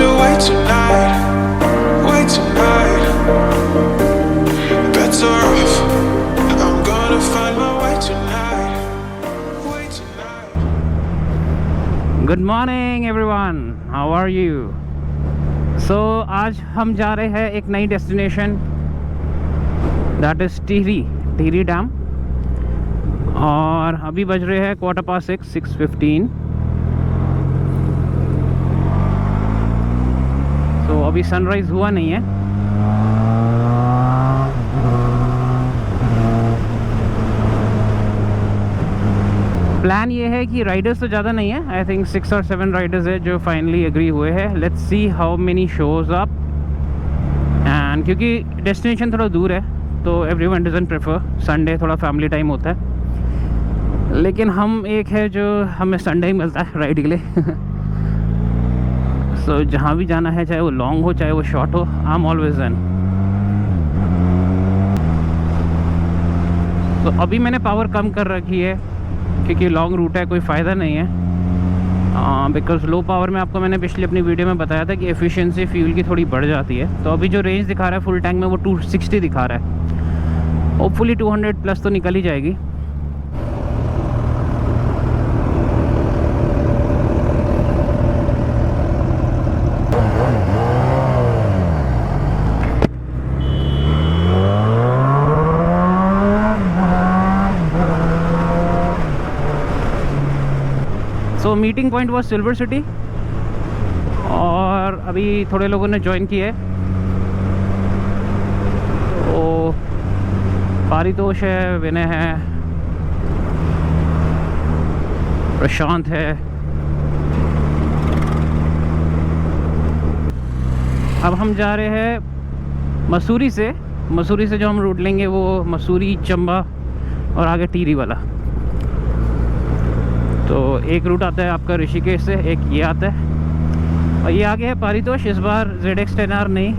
to wait tonight, wait tonight. Bets are off, I'm gonna find my way tonight, wait tonight. Good morning everyone, how are you? So आज हम जा रहे हैं एक नई destination, that is Tehri dam. और अभी बज रहे हैं 6:15। तो अभी सनराइज़ हुआ नहीं है। प्लान ये है कि राइडर्स तो ज़्यादा नहीं है, आई थिंक 6 और 7 राइडर्स है जो फाइनली एग्री हुए हैं। Let's see how many shows up. And क्योंकि डेस्टिनेशन थोड़ा दूर है तो एवरीवन डजंट प्रेफर संडे, थोड़ा फैमिली टाइम होता है। लेकिन हम एक है जो हमें संडे ही मिलता है राइड के लिए। सो जहाँ भी जाना है, चाहे वो लॉन्ग हो चाहे वो शॉर्ट हो, आई एम ऑलवेज इन। तो अभी मैंने पावर कम कर रखी है क्योंकि लॉन्ग रूट है, कोई फ़ायदा नहीं है। बिकॉज लो पावर में आपको मैंने पिछली अपनी वीडियो में बताया था कि एफिशिएंसी फ्यूल की थोड़ी बढ़ जाती है। तो अभी जो रेंज दिखा रहा है फुल टैंक में वो 260 दिखा रहा है। होपफुली 200 प्लस तो निकल ही जाएगी। So meeting point was silver city और अभी थोड़े लोगों ने ज्वाइन किया है। तो पारितोष है, विनय है, प्रशांत है। अब हम जा रहे हैं मसूरी से जो हम रूट लेंगे वो मसूरी, चंबा और आगे टिहरी वाला। तो एक रूट आता है आपका ऋषिकेश से, एक ये आता है और ये आगे है पारितोष। इस बार ZX10R नहीं,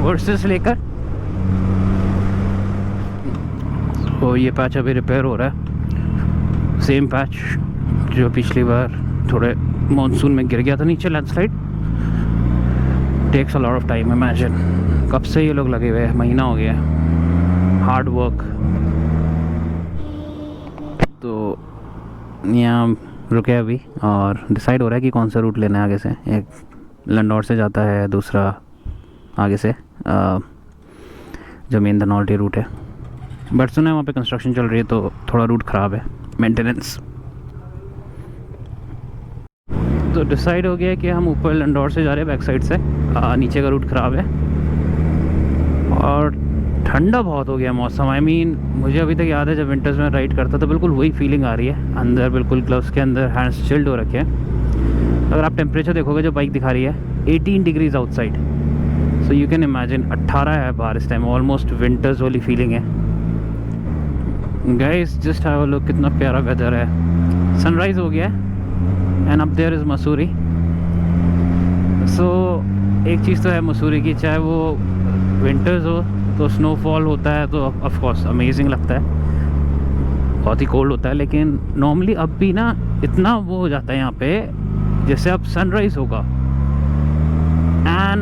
वर्सेस लेकर। तो ये पैच अभी रिपेयर हो रहा है, सेम पैच जो पिछली बार थोड़े मानसून में गिर गया था नीचे, landslide. Takes a lot of time, imagine. कब से ये लोग लगे हुए हैं, महीना हो गया है, हार्ड वर्क। तो यहाँ रुके अभी और डिसाइड हो रहा है कि कौन सा रूट लेना है आगे से। एक लंडौर से जाता है, दूसरा आगे से जो मेन धनौल्टी रूट है। बट सुना है वहाँ पे कंस्ट्रक्शन चल रही है तो थोड़ा रूट ख़राब है, मेंटेनेंस। तो डिसाइड हो गया कि हम ऊपर लंडौर से जा रहे हैं, बैक साइड से। नीचे का रूट ख़राब है और ठंडा बहुत हो गया मौसम। आई मीन मुझे अभी तक याद है जब विंटर्स में राइड करता था, बिल्कुल वही फीलिंग आ रही है अंदर। बिल्कुल ग्लव्स के अंदर हैंड्स चिल्ड हो रखे हैं। अगर आप टेम्परेचर देखोगे जो बाइक दिखा रही है 18 degrees outside. So you can imagine 18 है बाहर इस टाइम। ऑलमोस्ट विंटर्स वाली फीलिंग है। Guys just have a look, कितना प्यारा वेदर है। सनराइज़ हो गया है and up there is Mussoorie. So एक चीज़ तो है मसूरी की, चाहे वो विंटर्स हो तो स्नोफॉल होता है तो ऑफ कोर्स अमेजिंग लगता है, बहुत ही कोल्ड होता है। लेकिन नॉर्मली अब भी ना इतना वो हो जाता है यहाँ पे, जैसे अब सनराइज़ होगा and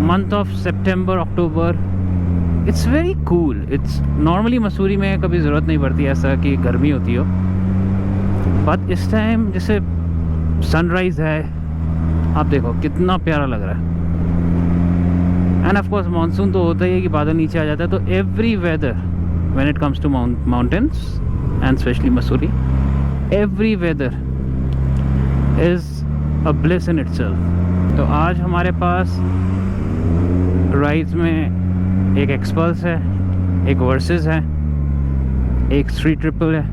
month of September October, it's very cool. It's normally Mussoorie में कभी ज़रूरत नहीं पड़ती ऐसा कि गर्मी होती हो, बट इस टाइम जैसे सनराइज़ है, आप देखो कितना प्यारा लग रहा है। एंड ऑफ कोर्स मानसून तो होता ही है कि बादल नीचे आ जाता है। तो every weather when it comes to mountains and specially Mussoorie, every weather is a bliss in itself. तो आज हमारे पास राइड्स में एक एक्सपल्स है, एक वर्सेस है, एक स्ट्रीट ट्रिपल है,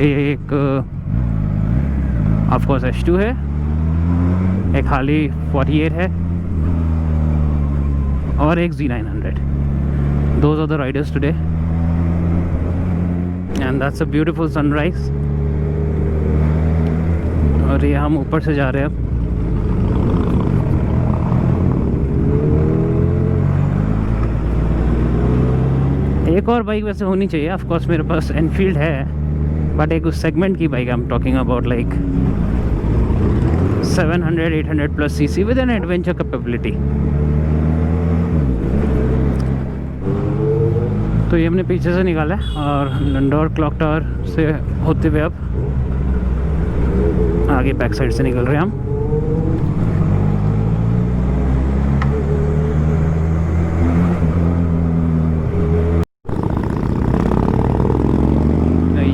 एक ऑफ कोर्स H2 है, एक हार्ली 48 है और एक Z900। Those are the riders today and that's a beautiful sunrise। और ये हम ऊपर से जा रहे हैं अब। एक और बाइक वैसे होनी चाहिए, ऑफ कोर्स मेरे पास एनफील्ड है, बट एक उस सेगमेंट की bike I am talking about, like 700-800 plus cc with an adventure capability. तो ये हमने पीछे से निकाला है और लंडौर क्लॉक टावर से होते हुए अब आगे बैक साइड से निकल रहे हैं हम।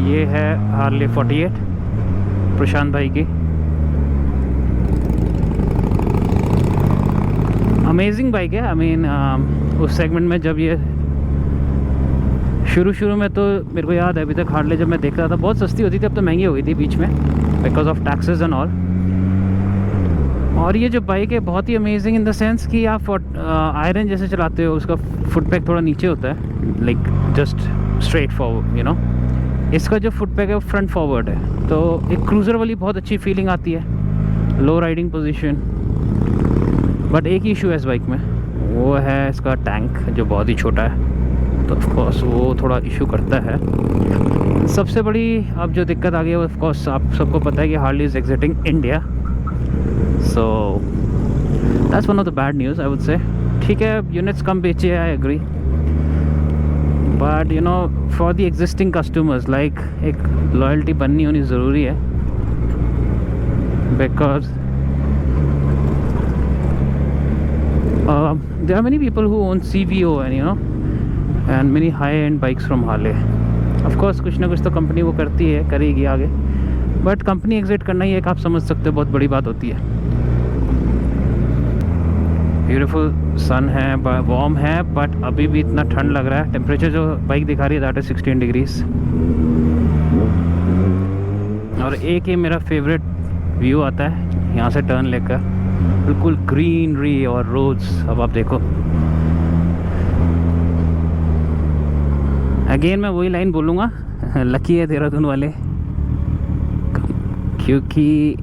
ये है हार्ले 48 प्रशांत भाई की। अमेजिंग बाइक है। आई मीन उस सेगमेंट में जब ये शुरू में, तो मेरे को याद है अभी तक हार्ले जब मैं देख रहा था बहुत सस्ती होती थी, अब तो महंगी हो गई थी बीच में because of taxes and all. और ये जो बाइक है बहुत ही अमेजिंग इन द सेंस कि आप आयरन जैसे चलाते हो, उसका फुट पैक थोड़ा नीचे होता है, like just straight forward you know. इसका जो फुट पैक है वो फ्रंट फॉरवर्ड है, तो एक क्रूज़र वाली बहुत अच्छी फीलिंग आती है, लो राइडिंग पोजीशन। बट एक ही इशू है इस बाइक में, वो है इसका टैंक जो बहुत ही छोटा है, तो ऑफ कोर्स वो थोड़ा इशू करता है। सबसे बड़ी अब जो दिक्कत आ गई है ऑफ कोर्स आप सबको पता है कि Harley is exiting India, so that's one of the bad news I would say. ठीक है, यूनिट्स कम बेचे, I agree, but you know for the existing customers like एक लॉयल्टी बननी होनी ज़रूरी है, because there are many people who own CVO and you know and many high-end bikes from Harley. Of course कुछ ना कुछ तो कंपनी वो करती है, करेगी आगे, बट कंपनी एग्जिट करना ही एक आप समझ सकते हो बहुत बड़ी बात होती है। ब्यूटीफुल सन है, वार्म है, बट अभी भी इतना ठंड लग रहा है। टेम्परेचर जो बाइक दिखा रही है दैट इज 16 डिग्रीज। और एक ये मेरा फेवरेट व्यू आता है यहाँ से टर्न लेकर, बिल्कुल ग्रीनरी और रोड्स। अब आप देखो, अगेन मैं वही लाइन बोलूँगा, लकी है देहरादून वाले, क्योंकि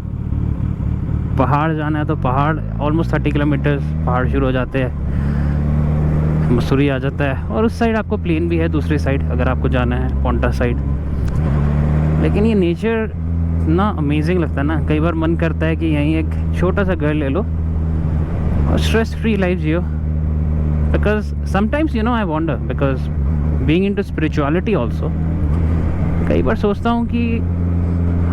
पहाड़ जाना है तो पहाड़ ऑलमोस्ट 30 किलोमीटर पहाड़ शुरू हो जाते हैं, मसूरी आ जाता है, और उस साइड आपको प्लेन भी है दूसरी साइड अगर आपको जाना है पोंटा साइड। लेकिन ये नेचर इतना अमेजिंग लगता है ना, कई बार मन करता है कि यहीं एक छोटा सा घर ले लो और स्ट्रेस फ्री लाइफ जियो। Because sometimes you know I wonder, because being into spirituality also, कई बार सोचता हूँ कि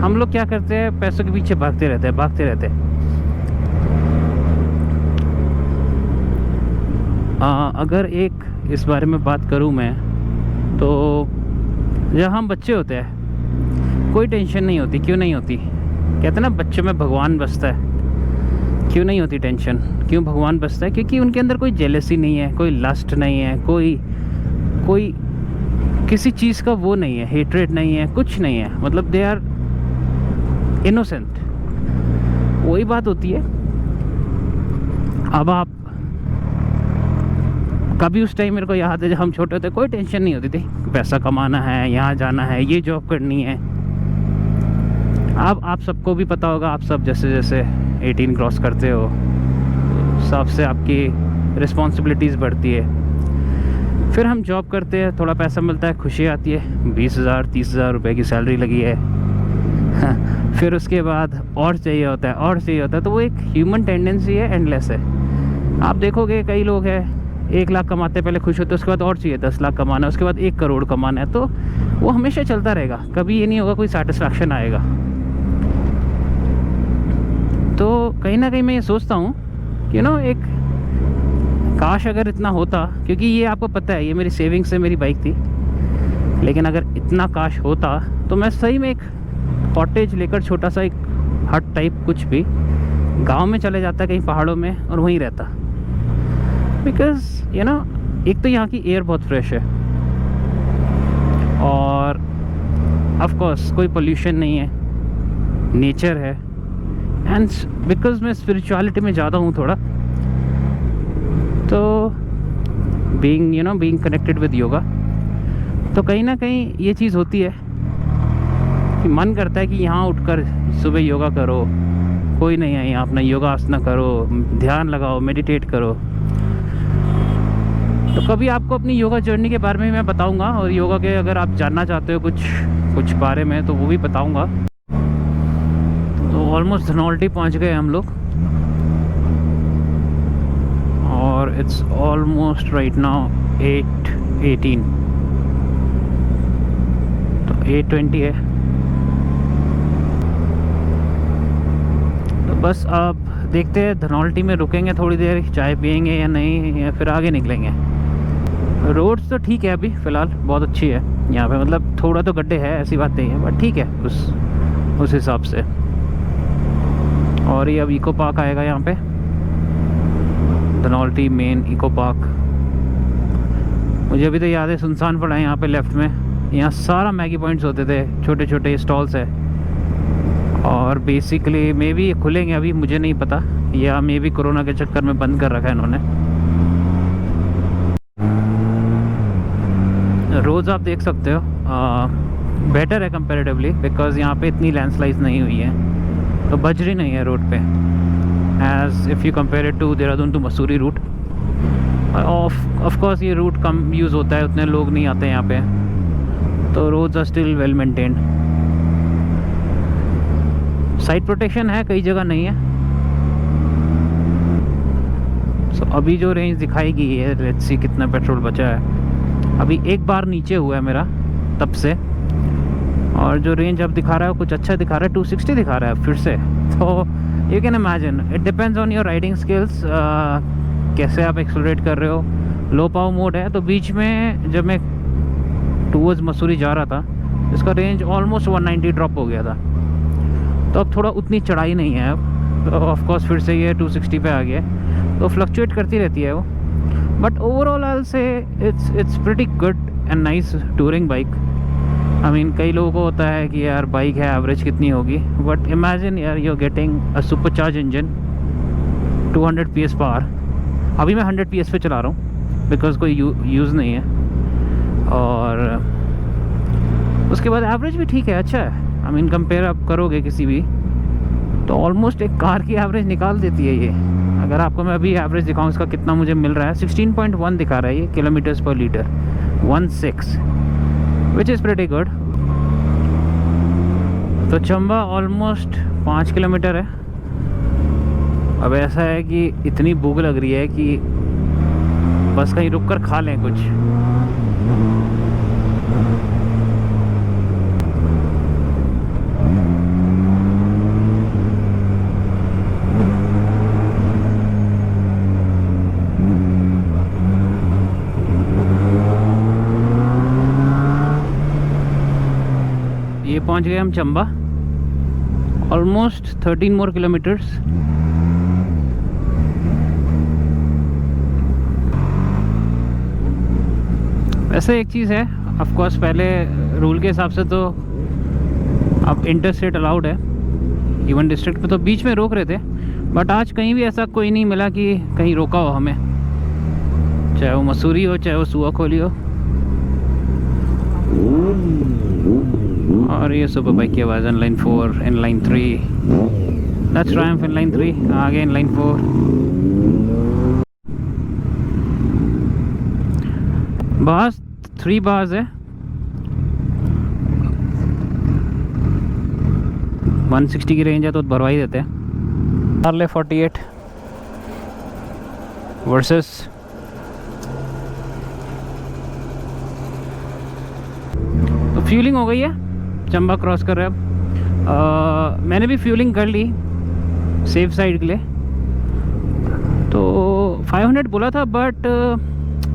हम लोग क्या करते हैं, पैसों के पीछे भागते रहते हैं। अगर एक इस बारे में बात करूँ मैं, तो जब हम बच्चे होते हैं कोई टेंशन नहीं होती। क्यों नहीं होती? कहते हैं ना बच्चों में भगवान बसता है। क्यों नहीं होती टेंशन? क्यों भगवान बसता है? क्योंकि उनके अंदर कोई जेलसी नहीं है, कोई लस्ट नहीं है, कोई किसी चीज़ का वो नहीं है, हेट्रेड नहीं है, कुछ नहीं है। मतलब दे आर इनोसेंट। वही बात होती है। अब आप कभी उस टाइम, मेरे को याद है जब हम छोटे थे, कोई टेंशन नहीं होती थी, पैसा कमाना है, यहाँ जाना है, ये जॉब करनी है। अब आप सबको भी पता होगा, आप सब जैसे जैसे 18 क्रॉस करते हो, सब से आपकी रिस्पॉन्सिबिलिटीज़ बढ़ती है। फिर हम जॉब करते हैं, थोड़ा पैसा मिलता है, खुशी आती है, 20,000 30,000 रुपये की सैलरी लगी है। फिर उसके बाद और चाहिए होता है, तो वो एक ह्यूमन टेंडेंसी है, एंडलेस है। आप देखोगे कई लोग हैं 1 लाख कमाते पहले खुश होते, उसके बाद और चाहिए 10 लाख कमाना, उसके बाद 1 करोड़ कमाना है, तो वो हमेशा चलता रहेगा, कभी ये नहीं होगा कोई सेटिस्फैक्शन आएगा। तो कहीं ना कहीं मैं ये सोचता हूँ कि एक काश अगर इतना होता, क्योंकि ये आपको पता है ये मेरी सेविंग से मेरी बाइक थी, लेकिन अगर इतना काश होता तो मैं सही में एक कॉटेज लेकर, छोटा सा एक हट टाइप कुछ भी गांव में चले जाता कहीं पहाड़ों में और वहीं रहता। बिकॉज एक तो यहाँ की एयर बहुत फ्रेश है, और ऑफ कोर्स कोई पोल्यूशन नहीं है, नेचर है, एंड बिकॉज मैं स्पिरिचुअलिटी में ज़्यादा हूँ थोड़ा, तो बीइंग कनेक्टेड विद योगा, तो कहीं ना कहीं ये चीज़ होती है कि मन करता है कि यहाँ उठकर सुबह योगा करो, कोई नहीं है यहाँ, अपना योगा आसना करो, ध्यान लगाओ, मेडिटेट करो। तो कभी आपको अपनी योगा जर्नी के बारे में मैं बताऊंगा, और योगा के अगर आप जानना चाहते हो कुछ बारे में तो वो भी बताऊंगा। तो ऑलमोस्ट धनौल्टी पहुंच गए हम लोग और इट्स ऑलमोस्ट राइट नाउ 8:18 तो 8:20 है। तो बस अब देखते हैं धनौल्टी में रुकेंगे थोड़ी देर, चाय पियेंगे या नहीं, या फिर आगे निकलेंगे। रोड्स तो ठीक है अभी फ़िलहाल, बहुत अच्छी है यहाँ पे, मतलब थोड़ा तो गड्ढे है ऐसी बात नहीं है, बट ठीक है उस हिसाब से। और ये अब इको पार्क आएगा यहाँ पे, धनौल्टी मेन इको पार्क। मुझे अभी तो याद है सुनसान पड़ा है यहाँ पे लेफ़्ट में, यहाँ सारा मैगी पॉइंट्स होते थे, छोटे छोटे स्टॉल्स है। और बेसिकली मे बी ये खुलेंगे अभी, मुझे नहीं पता, या मे बी कोरोना के चक्कर में बंद कर रखा है इन्होंने। रोज़ आप देख सकते हो बेटर है कंपैरेटिवली, बिकॉज़ यहाँ पे इतनी लैंडस्लाइड्स नहीं हुई है, तो बजरी नहीं है रोड पे, as if you compare it to Dehradun to Mussoorie route. Of course ये रूट कम यूज़ होता है, उतने लोग नहीं आते यहाँ पे, तो roads are still well maintained. Side protection है, कई जगह नहीं है। सो अभी जो रेंज दिखाई गई है, लेट्स सी कितना पेट्रोल बचा है। अभी एक बार नीचे हुआ है मेरा तब से, और जो रेंज अब दिखा रहा है कुछ अच्छा दिखा रहा है, 260 दिखा रहा है फिर से। तो you can imagine, it depends on your riding skills, कैसे आप एक्सेलरेट कर रहे हो। लो पावर मोड है, तो बीच में जब मैं टूवर्ड्स मसूरी जा रहा था, इसका रेंज ऑलमोस्ट 190 ड्रॉप हो गया था, तो अब थोड़ा उतनी चढ़ाई नहीं है अब, तो ऑफ कोर्स फिर से ये 260 पे आ गया, तो फ्लक्चुएट करती रहती है वो। But overall I will say it's pretty good and nice touring bike. I mean कई लोगों को होता है कि यार बाइक है, एवरेज कितनी होगी, बट इमेजिन यार you are getting a supercharge engine, 200 PS power. अभी मैं 100 PS पे चला रहा हूँ बिकॉज कोई यूज़ नहीं है, और उसके बाद एवरेज भी ठीक है, अच्छा है। आई मीन कंपेयर आप करोगे किसी भी, तो ऑलमोस्ट एक कार की एवरेज निकाल देती है ये। अगर आपको मैं अभी एवरेज दिखाऊँ इसका कितना मुझे मिल रहा है, 16.1 दिखा रहा है ये किलोमीटर्स पर litre, 16, which is pretty good. तो चंबा ऑलमोस्ट 5 किलोमीटर है। अब ऐसा है कि इतनी भूख लग रही है कि बस कहीं रुक कर खा लें कुछ। ये पहुंच गए हम चंबा, ऑलमोस्ट 13 मोर किलोमीटर्स। वैसे एक चीज़ है, ऑफ कोर्स पहले रूल के हिसाब से तो अब इंटरस्टेट अलाउड है, इवन डिस्ट्रिक्ट में तो बीच में रोक रहे थे, बट आज कहीं भी ऐसा कोई नहीं मिला कि कहीं रोका हो हमें, चाहे वो मसूरी हो चाहे वो सुआखोली हो। और ये सुपर बाइक की आवाज़, in line 4, in line 3, that's Triumph in line 3, आगे इन लाइन 4। बस 3 बार्स है, 160 की रेंज है तो भरवा ही देते हैं। हार्ले 48 वर्सेस तो फ्यूलिंग हो गई है, चंबा क्रॉस कर रहे हैं अब। मैंने भी फ्यूलिंग कर ली सेफ साइड के लिए, तो 500 बोला था, बट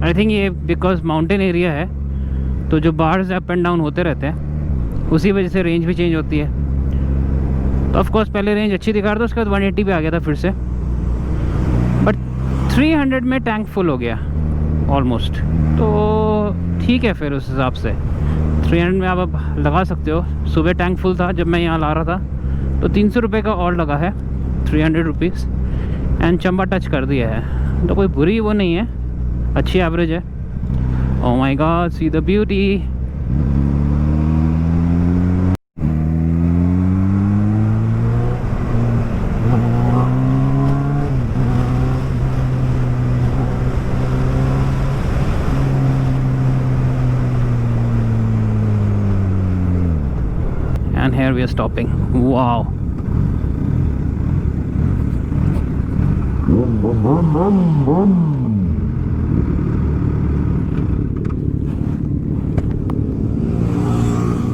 आई थिंक ये बिकॉज माउंटेन एरिया है तो जो बार्स अप एंड डाउन होते रहते हैं उसी वजह से रेंज भी चेंज होती है। तो ऑफ कोर्स पहले रेंज अच्छी दिखा रहा था, उसके बाद 180 पे आ गया था फिर से, बट 300 में टैंक फुल हो गया ऑलमोस्ट, तो ठीक है फिर उस हिसाब से 300 में आप लगा सकते हो। सुबह टैंक फुल था जब मैं यहाँ ला रहा था, तो 300 रुपये का और लगा है, 300 रुपीज़, एंड चंबा टच कर दिया है, तो कोई बुरी वो नहीं है, अच्छी एवरेज है। Oh my God, see the beauty. And here we are stopping. Wow,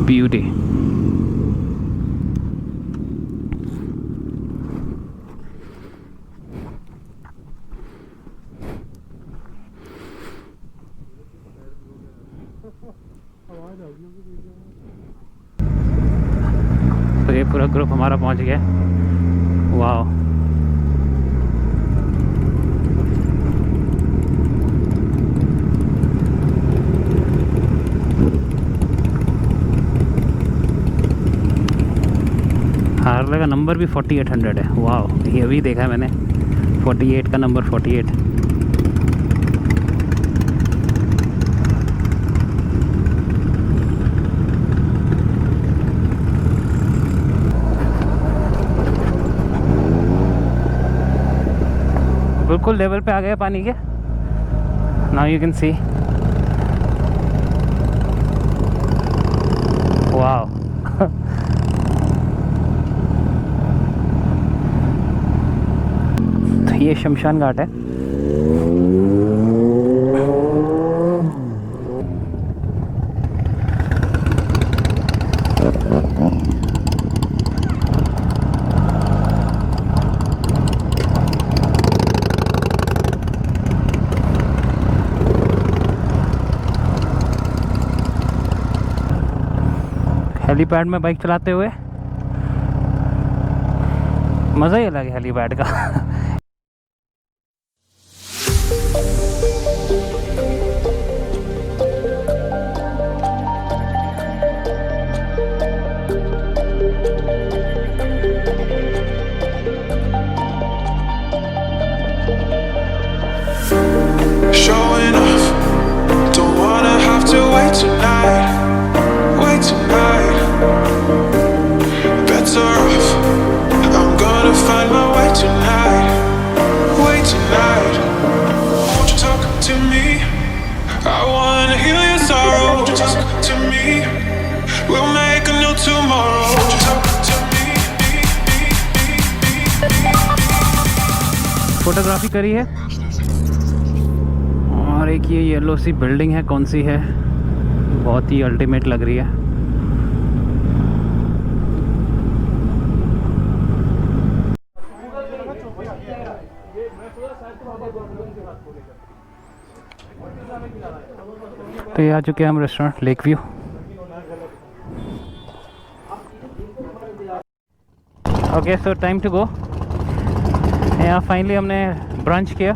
beauty. तो ये पूरा ग्रुप हमारा पहुंच गया। वाह, हार्ले का नंबर भी 4800 है। वाह, ये अभी देखा मैंने, 48 का नंबर, 48। बिल्कुल लेवल पे आ गया पानी के। Now you can see. वाह, तो ये शमशान घाट है। हेलीपैड में बाइक चलाते हुए मज़ा ही अलग है हेलीपैड का। Showing off, don't wanna have to wait tonight. Wait tonight, better off. I'm gonna find my way tonight. Wait tonight, won't you talk to me? I wanna heal your sorrow. Won't you talk to me? We'll make a new tomorrow. Won't you talk to me? Photography करी है। और एक ये yellow सी building है, कौन सी है, बहुत ही ultimate लग रही है। तो ये आ चुके हैं हम restaurant lake view. Okay, so time to go. यहाँ फाइनली हमने ब्रंच किया।